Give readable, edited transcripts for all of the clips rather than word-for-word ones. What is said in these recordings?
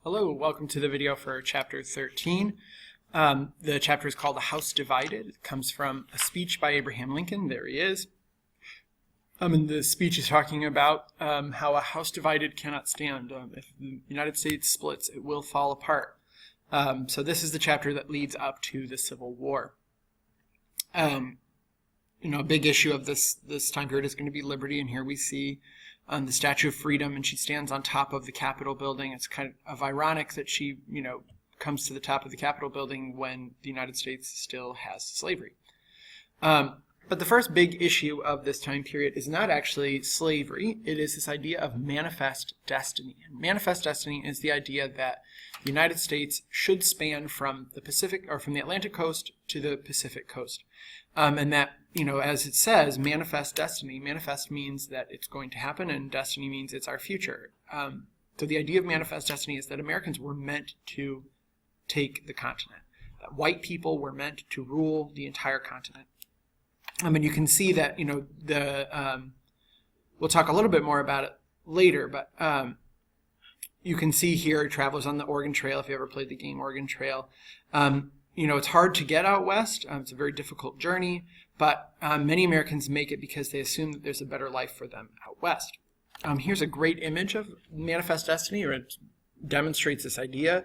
Hello, welcome to the video for chapter 13. The chapter is called "The House Divided." It comes from a speech by Abraham Lincoln. There he is. And the speech is talking about how a house divided cannot stand. If the United States splits, it will fall apart. So this is the chapter that leads up to the Civil War. A big issue of this time period is going to be liberty, and here we see the Statue of Freedom, and she stands on top of the Capitol building. It's kind of ironic that she, comes to the top of the Capitol building when the United States still has slavery. But the first big issue of this time period is not actually slavery. It is this idea of manifest destiny. And manifest destiny is the idea that the United States should span from the Pacific, or from the Atlantic coast to the Pacific coast. And that, as it says, manifest destiny. Manifest means that it's going to happen, and destiny means it's our future. So the idea of manifest destiny is that Americans were meant to take the continent. That white people were meant to rule the entire continent. And you can see that, we'll talk a little bit more about it later, but you can see here Travelers on the Oregon Trail, if you ever played the game Oregon Trail. It's hard to get out west. It's a very difficult journey, but many Americans make it because they assume that there's a better life for them out west. Here's a great image of manifest destiny, or it demonstrates this idea.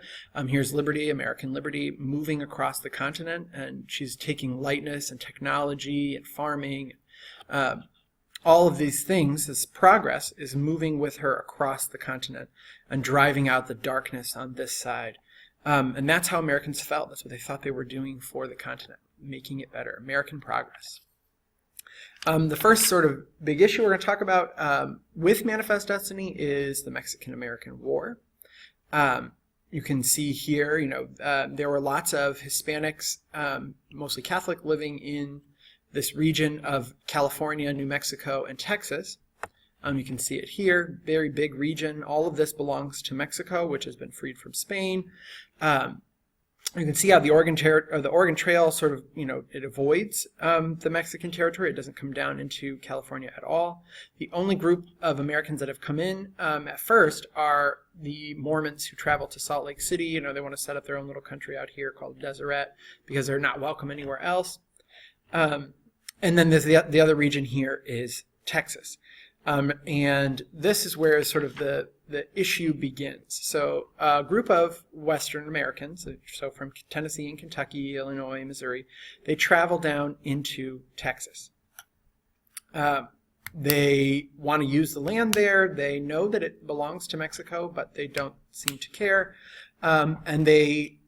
Here's liberty, American liberty, moving across the continent, and she's taking lightness and technology and farming. All of these things, this progress, is moving with her across the continent and driving out the darkness on this side. And that's how Americans felt. That's what they thought they were doing for the continent, making it better, American progress. The first sort of big issue we're going to talk about with manifest destiny is the Mexican-American War. You can see here, there were lots of Hispanics, mostly Catholic, living in this region of California, New Mexico, and Texas. You can see it here, very big region. All of this belongs to Mexico, which has been freed from Spain. You can see how the Oregon Trail sort of, it avoids the Mexican territory. It doesn't come down into California at all. The only group of Americans that have come in at first are the Mormons who travel to Salt Lake City. They want to set up their own little country out here called Deseret because they're not welcome anywhere else. And then there's the other region here is Texas. And this is where sort of the issue begins. So a group of Western Americans, so from Tennessee and Kentucky, Illinois, Missouri, they travel down into Texas. They want to use the land there. They know that it belongs to Mexico, but they don't seem to care. And they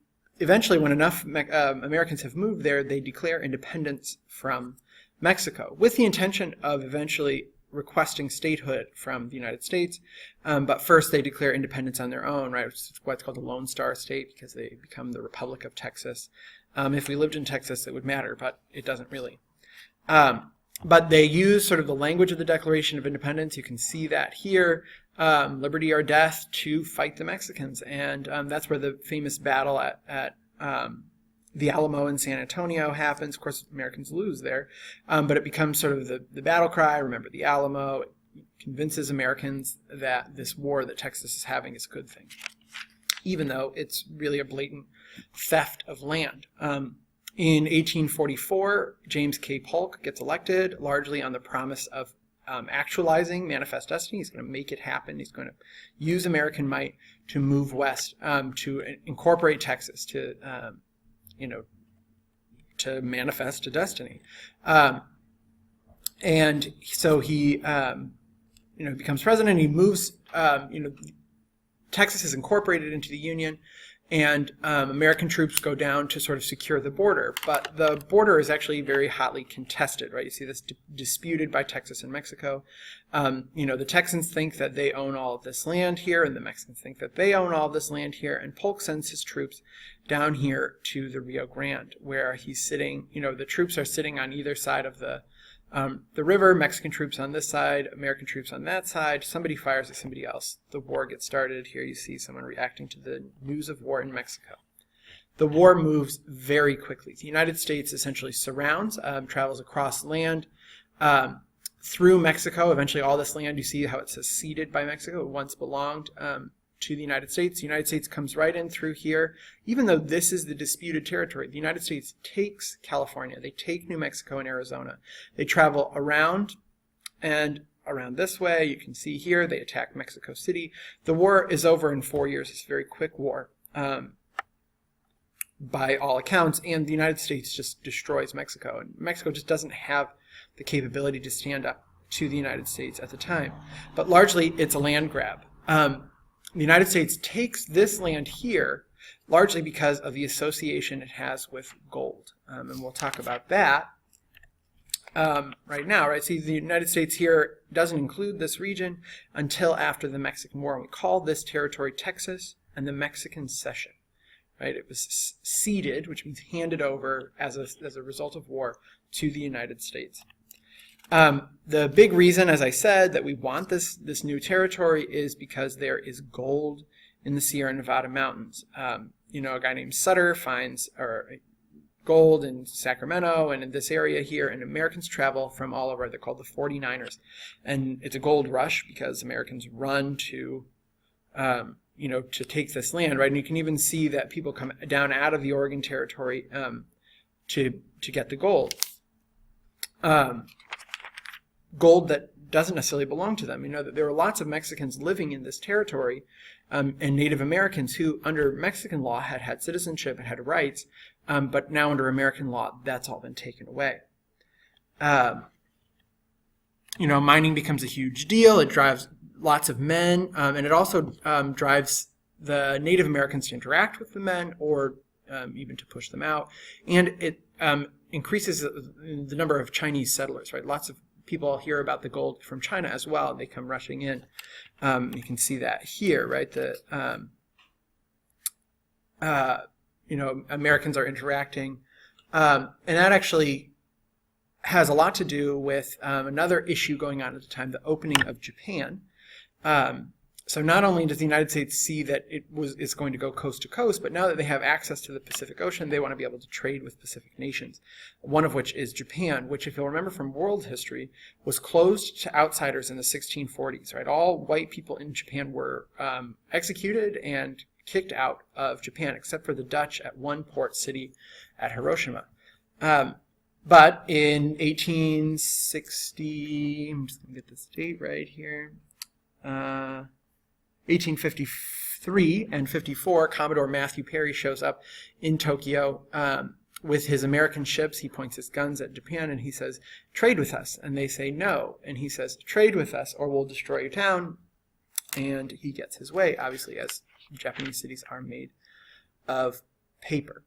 eventually, when enough Americans have moved there, they declare independence from Mexico with the intention of eventually requesting statehood from the United States, but first they declare independence on their own, right? It's what's called the Lone Star State, because they become the Republic of Texas. If we lived in Texas, it would matter, but it doesn't really. But they use sort of the language of the Declaration of Independence. You can see that here, liberty or death to fight the Mexicans, and that's where the famous battle at the Alamo in San Antonio happens. Of course, Americans lose there, but it becomes sort of the battle cry, remember the Alamo. It convinces Americans that this war that Texas is having is a good thing, even though it's really a blatant theft of land. In 1844, James K. Polk gets elected, largely on the promise of actualizing manifest destiny. He's going to make it happen. He's going to use American might to move west, to incorporate Texas, to manifest a destiny. And so he, becomes president. He moves, Texas is incorporated into the Union, and American troops go down to sort of secure the border. But the border is actually very hotly contested, right? You see this disputed by Texas and Mexico. The Texans think that they own all of this land here, and the Mexicans think that they own all of this land here. And Polk sends his troops down here to the Rio Grande, where he's sitting. The troops are sitting on either side of the river. Mexican troops on this side, American troops on that side. Somebody fires at somebody else. The war gets started. Here you see someone reacting to the news of war in Mexico. The war moves very quickly. The United States essentially surrounds, travels across land, through Mexico. Eventually all this land, you see how it says ceded by Mexico. It once belonged to the United States. The United States comes right in through here. Even though this is the disputed territory, the United States takes California, they take New Mexico and Arizona. They travel around and around this way. You can see here they attack Mexico City. The war is over in 4 years. It's a very quick war by all accounts, and the United States just destroys Mexico. And Mexico just doesn't have the capability to stand up to the United States at the time. But largely, it's a land grab. The United States takes this land here largely because of the association it has with gold. And we'll talk about that right now. Right? See, the United States here doesn't include this region until after the Mexican War. And we call this territory Texas and the Mexican Cession. Right? It was ceded, which means handed over as a result of war to the United States. The big reason, as I said, that we want this new territory is because there is gold in the Sierra Nevada mountains. A guy named Sutter finds gold in Sacramento and in this area here, and Americans travel from all over. They're called the 49ers. And it's a gold rush because Americans run to to take this land, right? And you can even see that people come down out of the Oregon Territory to get the gold. Gold that doesn't necessarily belong to them. That there were lots of Mexicans living in this territory and Native Americans who, under Mexican law, had citizenship and had rights, but now under American law, that's all been taken away. Mining becomes a huge deal. It drives lots of men, and it also drives the Native Americans to interact with the men or even to push them out. And it increases the number of Chinese settlers, right? Lots of people hear about the gold from China as well. They come rushing in. You can see that here, right? Americans are interacting. And that actually has a lot to do with another issue going on at the time, the opening of Japan. So not only does the United States see that it's going to go coast to coast, but now that they have access to the Pacific Ocean, they want to be able to trade with Pacific nations, one of which is Japan, which, if you'll remember from world history, was closed to outsiders in the 1640s. Right, all white people in Japan were executed and kicked out of Japan, except for the Dutch at one port city at Hiroshima. But in 1860, I'm just going to get this date right here, 1853 and 54, Commodore Matthew Perry shows up in Tokyo with his American ships. He points his guns at Japan and he says, "Trade with us." And they say no. And he says, "Trade with us or we'll destroy your town." And he gets his way, obviously, as Japanese cities are made of paper.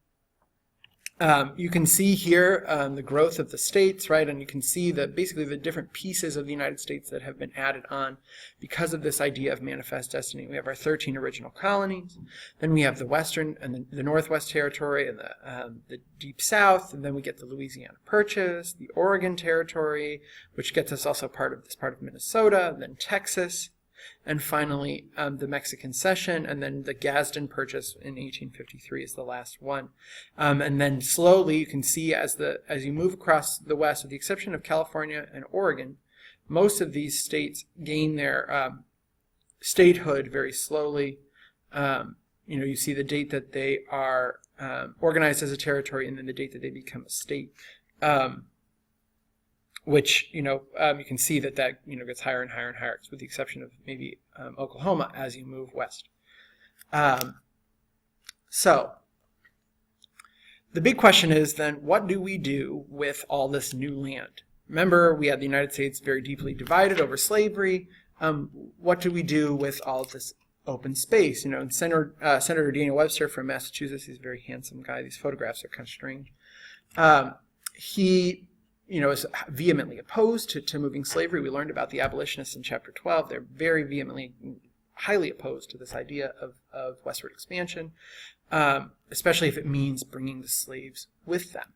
You can see here the growth of the states, right? And you can see that basically the different pieces of the United States that have been added on because of this idea of manifest destiny. We have our 13 original colonies, then we have the Western and the Northwest Territory and the Deep South, and then we get the Louisiana Purchase, the Oregon Territory, which gets us also part of Minnesota, then Texas, and finally the Mexican Cession, and then the Gadsden Purchase in 1853 is the last one. And then slowly you can see as you move across the West, with the exception of California and Oregon, most of these states gain their statehood very slowly. You see the date that they are organized as a territory and then the date that they become a state. Which, you can see that gets higher and higher and higher, with the exception of maybe Oklahoma as you move west. So the big question is then, what do we do with all this new land? Remember, we had the United States very deeply divided over slavery. What do we do with all of this open space? And Senator Daniel Webster from Massachusetts, he's a very handsome guy. These photographs are kind of strange. He is vehemently opposed to moving slavery. We learned about the abolitionists in Chapter 12. They're very vehemently, highly opposed to this idea of westward expansion, especially if it means bringing the slaves with them.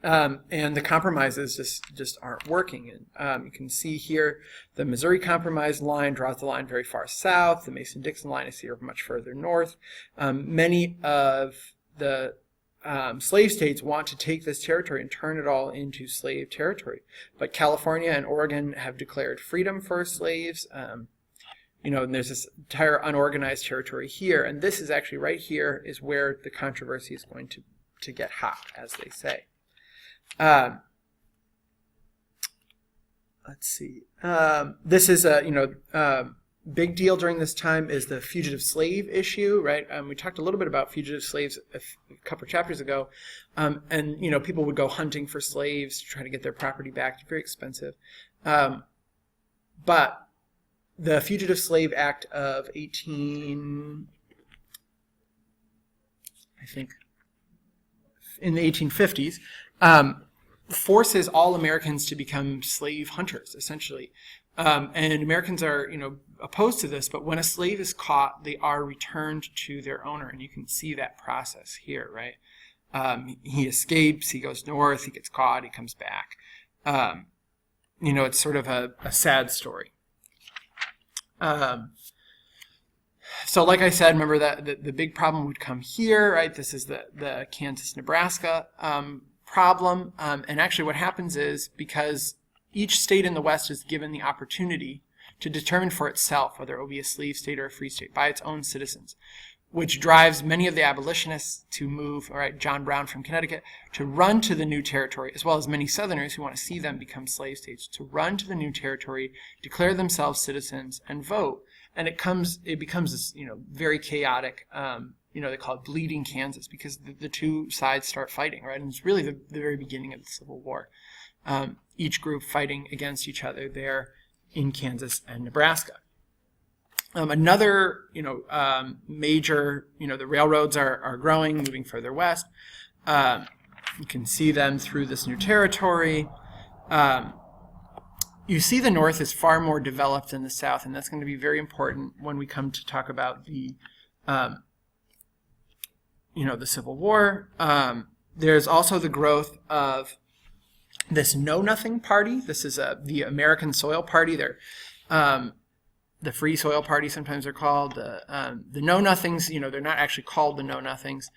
And the compromises just aren't working. And you can see here the Missouri Compromise line draws the line very far south. The Mason-Dixon line is here much further north. Many of the slave states want to take this territory and turn it all into slave territory. But California and Oregon have declared freedom for slaves. and there's this entire unorganized territory here, and this is actually right here is where the controversy is going to get hot, as they say. Let's see. This is a big deal during this time is the fugitive slave issue, right? We talked a little bit about fugitive slaves a couple of chapters ago, and people would go hunting for slaves to try to get their property back. It's very expensive, but the Fugitive Slave Act of 18, I think, in the 1850s, forces all Americans to become slave hunters, essentially. And Americans are, opposed to this, but when a slave is caught, they are returned to their owner, and you can see that process here, right? He escapes, he goes north, he gets caught, he comes back. It's sort of a sad story. So like I said, remember that the big problem would come here, right? This is the Kansas-Nebraska problem. And actually what happens is, because each state in the West is given the opportunity to determine for itself whether it will be a slave state or a free state by its own citizens, which drives many of the abolitionists to move, all right, John Brown from Connecticut, to run to the new territory, as well as many Southerners who want to see them become slave states, to run to the new territory, declare themselves citizens, and vote. And it becomes this, very chaotic, they call it Bleeding Kansas, because the two sides start fighting, right? And it's really the very beginning of the Civil War. Each group fighting against each other there in Kansas and Nebraska. Another, major, the railroads are growing, moving further west. You can see them through this new territory. You see the North is far more developed than the South, and that's going to be very important when we come to talk about the, the Civil War. There's also the growth of this Know Nothing Party. This is the American Soil Party. They're the Free Soil Party, sometimes they're called. The Know Nothings, they're not actually called the Know Nothings,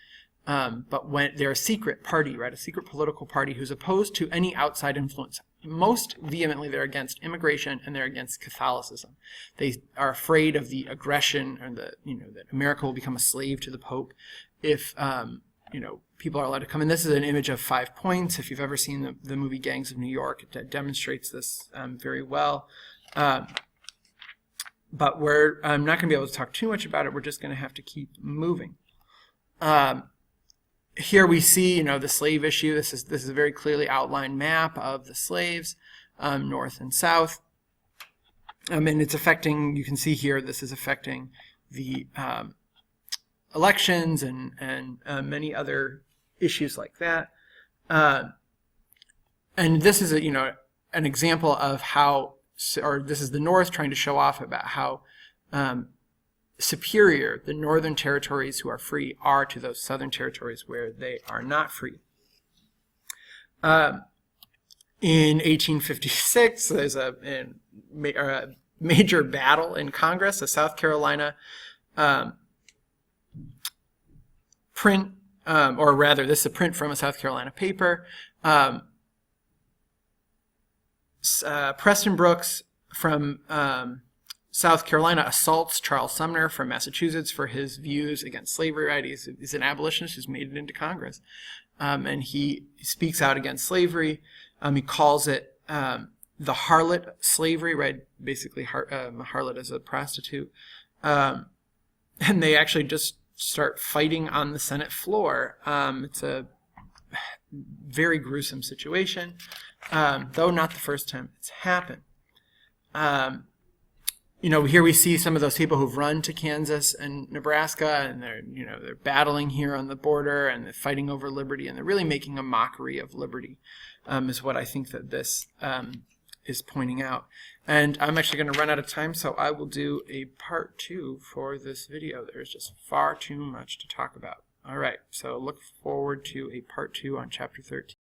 but when they're a secret party, right? A secret political party who's opposed to any outside influence. Most vehemently, they're against immigration and they're against Catholicism. They are afraid of the aggression and that America will become a slave to the Pope if people are allowed to come in. This is an image of 5 Points. If you've ever seen the movie Gangs of New York, it demonstrates this very well. But I'm not going to be able to talk too much about it. We're just going to have to keep moving. Here we see, the slave issue. This is a very clearly outlined map of the slaves, north and south. And it's affecting, you can see here, this is affecting the elections and many other issues like that. And this is an example of how, or this is the North trying to show off about how superior the northern territories who are free are to those southern territories where they are not free. In 1856, there's a major battle in Congress. A South Carolina print, or rather, this is a print from a South Carolina paper. Preston Brooks from South Carolina assaults Charles Sumner from Massachusetts for his views against slavery. Right? He's an abolitionist who's made it into Congress, and he speaks out against slavery. He calls it the harlot slavery. Right? Basically, a harlot is a prostitute, and they actually just start fighting on the Senate floor. It's a very gruesome situation, though not the first time it's happened. Here we see some of those people who've run to Kansas and Nebraska, and they're battling here on the border, and they're fighting over liberty, and they're really making a mockery of liberty, is what I think that this is pointing out. And I'm actually going to run out of time, so I will do a part 2 for this video. There's just far too much to talk about. All right, so look forward to a part 2 on chapter 13.